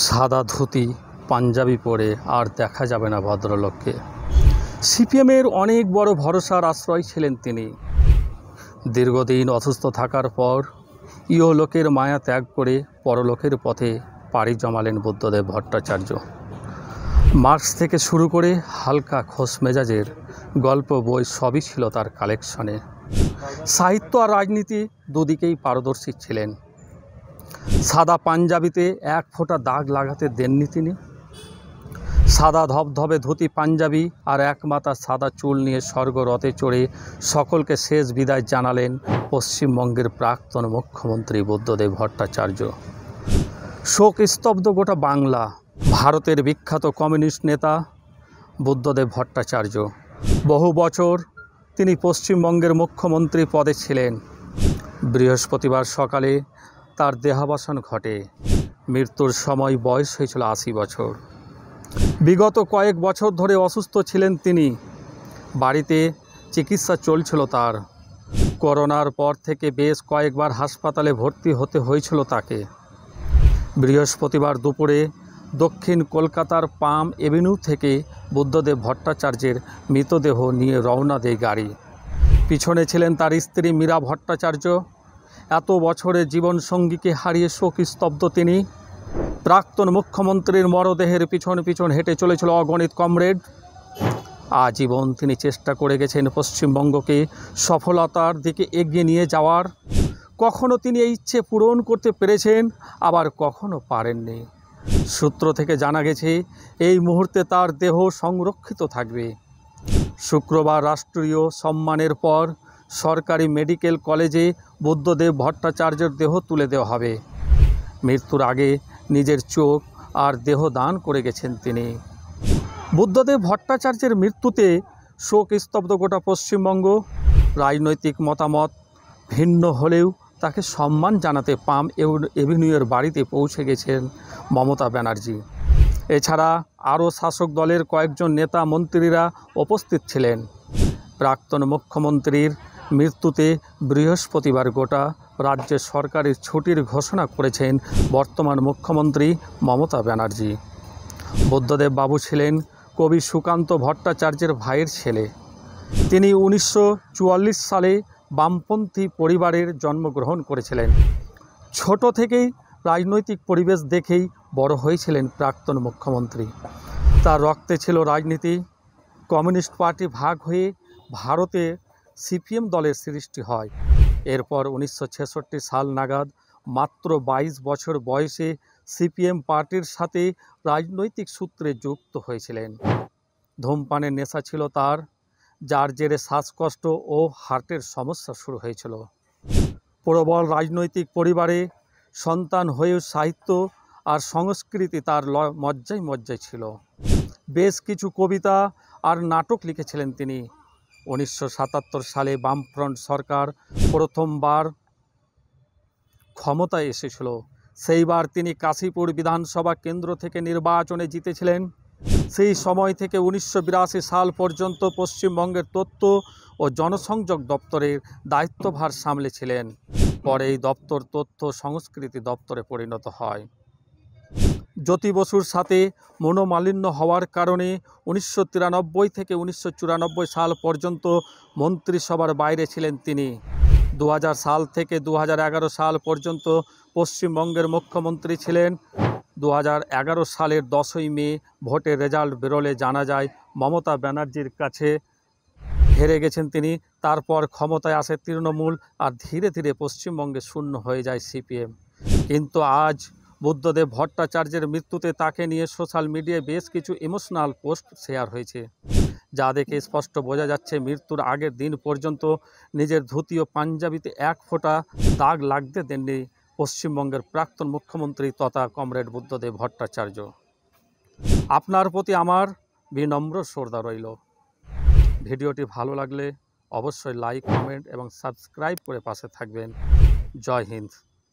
সাদা ধুতি পাঞ্জাবি পরে আর দেখা যাবে না ভদ্রলোককে। সিপিএমের অনেক বড় ভরসার আশ্রয় ছিলেন তিনি। দীর্ঘদিন অসুস্থ থাকার পর ইহলোকের মায়া ত্যাগ করে পরলোকের পথে পাড়ি জমালেন বুদ্ধদেব ভট্টাচার্য। মার্কস থেকে শুরু করে হালকা খোশ মেজাজের গল্প বই সবই ছিল তার কালেকশনে। সাহিত্য আর রাজনীতি দুদিকেই পারদর্শী ছিলেন। সাদা পাঞ্জাবিতে এক ফোঁটা দাগ লাগাতে দেননি তিনি। সাদা ধবধবে ধুতি পাঞ্জাবি আর এক মাথা সাদা চুল নিয়ে স্বর্গরথে চড়ে সকলকে শেষ বিদায় জানালেন পশ্চিমবঙ্গের প্রাক্তন মুখ্যমন্ত্রী বুদ্ধদেব ভট্টাচার্য। শোক স্তব্ধ গোটা বাংলা। ভারতের বিখ্যাত কমিউনিস্ট নেতা বুদ্ধদেব ভট্টাচার্য। বহু বছর তিনি পশ্চিমবঙ্গের মুখ্যমন্ত্রী পদে ছিলেন। বৃহস্পতিবার সকালে তার দেহাবসান ঘটে। মৃত্যুর সময় বয়স হয়েছিল ৮০ বছর। বিগত কয়েক বছর ধরে অসুস্থ ছিলেন তিনি। বাড়িতে চিকিৎসা চলছিল তার। করোনার পর থেকে বেশ কয়েকবার হাসপাতালে ভর্তি হতে হয়েছিল তাকে। বৃহস্পতিবার দুপুরে দক্ষিণ কলকাতার পাম এভিনিউ থেকে বুদ্ধদেব ভট্টাচার্যের মৃতদেহ নিয়ে রওনা দেয় গাড়ি। পিছনে ছিলেন তার স্ত্রী মীরা ভট্টাচার্য। এত বছরের জীবনসঙ্গীকে হারিয়ে শোকস্তব্ধ তিনি। প্রাক্তন মুখ্যমন্ত্রীর মরদেহের পিছন পিছন হেঁটে চলেছিল অগণিত কমরেড। আজীবন তিনি চেষ্টা করে গেছেন পশ্চিমবঙ্গকে সফলতার দিকে এগিয়ে নিয়ে যাওয়ার। কখনো তিনি এই ইচ্ছে পূরণ করতে পেরেছেন, আবার কখনো পারেননি। সূত্র থেকে জানা গেছে এই মুহূর্তে তার দেহ সংরক্ষিত থাকবে। শুক্রবার রাষ্ট্রীয় সম্মানের পর সরকারি মেডিকেল কলেজে বুদ্ধদেব ভট্টাচার্যের দেহ তুলে দেওয়া হবে। মৃত্যুর আগে নিজের চোখ আর দেহ দান করে গেছেন তিনি। বুদ্ধদেব ভট্টাচার্যের মৃত্যুতে শোক স্তব্ধ গোটা পশ্চিমবঙ্গ। রাজনৈতিক মতামত ভিন্ন হলেও তাকে সম্মান জানাতে পাম এভিনিউয়ের বাড়িতে পৌঁছে গেছেন মমতা ব্যানার্জি। এছাড়া আরও শাসক দলের কয়েকজন নেতা মন্ত্রীরা উপস্থিত ছিলেন। প্রাক্তন মুখ্যমন্ত্রীর মৃত্যুতে বৃহস্পতিবার গোটা রাজ্যে সরকারি ছুটির ঘোষণা করেছেন বর্তমান মুখ্যমন্ত্রী মমতা ব্যানার্জি। বুদ্ধদেব বাবু ছিলেন কবি সুকান্ত ভট্টাচার্যের ভাইয়ের ছেলে। তিনি 1944 সালে বামপন্থী পরিবারের জন্মগ্রহণ করেছিলেন। ছোট থেকেই রাজনৈতিক পরিবেশ দেখেই বড় হয়েছিলেন প্রাক্তন মুখ্যমন্ত্রী। তার রক্তে ছিল রাজনীতি। কমিউনিস্ট পার্টি ভাগ হয়ে ভারতে সিপিএম দলের সৃষ্টি হয়। এরপর 1966 সাল নাগাদ মাত্র 22 বছর বয়সে সিপিএম পার্টির সাথে রাজনৈতিক সূত্রে যুক্ত হয়েছিলেন। ধূমপানের নেশা ছিল তার, যার জেরে শ্বাসকষ্ট ও হার্টের সমস্যা শুরু হয়েছিল। প্রবল রাজনৈতিক পরিবারে সন্তান হয়েও সাহিত্য আর সংস্কৃতি তার মজ্জায় ছিল। বেশ কিছু কবিতা আর নাটক লিখেছিলেন তিনি। 1977 সালে বামফ্রন্ট সরকার প্রথমবার ক্ষমতায় এসেছিল। সেইবার তিনি কাশীপুর বিধানসভা কেন্দ্র থেকে নির্বাচনে জিতেছিলেন। সেই সময় থেকে 1982 সাল পর্যন্ত পশ্চিমবঙ্গের তথ্য ও জনসংযোগ দপ্তরের দায়িত্বভার সামলেছিলেন। পরে এই দপ্তর তথ্য সংস্কৃতি দপ্তরে পরিণত হয়। জ্যোতি বসুর সাথে মনোমালিন্য হওয়ার কারণে 1993 থেকে 1994 সাল পর্যন্ত মন্ত্রিসভার বাইরে ছিলেন তিনি। 2000 সাল থেকে 2011 সাল পর্যন্ত পশ্চিমবঙ্গের মুখ্যমন্ত্রী ছিলেন। 2011 সালের 10ই মে ভোটের রেজাল্ট বেরোলে জানা যায় মমতা ব্যানার্জির কাছে হেরে গেছেন তিনি। তারপর ক্ষমতায় আসে তৃণমূল আর ধীরে ধীরে পশ্চিমবঙ্গে শূন্য হয়ে যায় সিপিএম। কিন্তু আজ বুদ্ধদেব ভট্টাচার্যের মৃত্যুতে তাকে নিয়ে সোশ্যাল মিডিয়ায় বেশ কিছু ইমোশনাল পোস্ট শেয়ার হয়েছে, যা দেখে স্পষ্ট বোঝা যাচ্ছে মৃত্যুর আগের দিন পর্যন্ত নিজের ধুতি ও পাঞ্জাবিতে এক ফোঁটা দাগ লাগতে দেননি পশ্চিমবঙ্গের প্রাক্তন মুখ্যমন্ত্রী তথা কমরেড বুদ্ধদেব ভট্টাচার্য। আপনার প্রতি আমার বিনম্র শ্রদ্ধা রইল। ভিডিওটি ভালো লাগলে অবশ্যই লাইক, কমেন্ট এবং সাবস্ক্রাইব করে পাশে থাকবেন। জয় হিন্দ।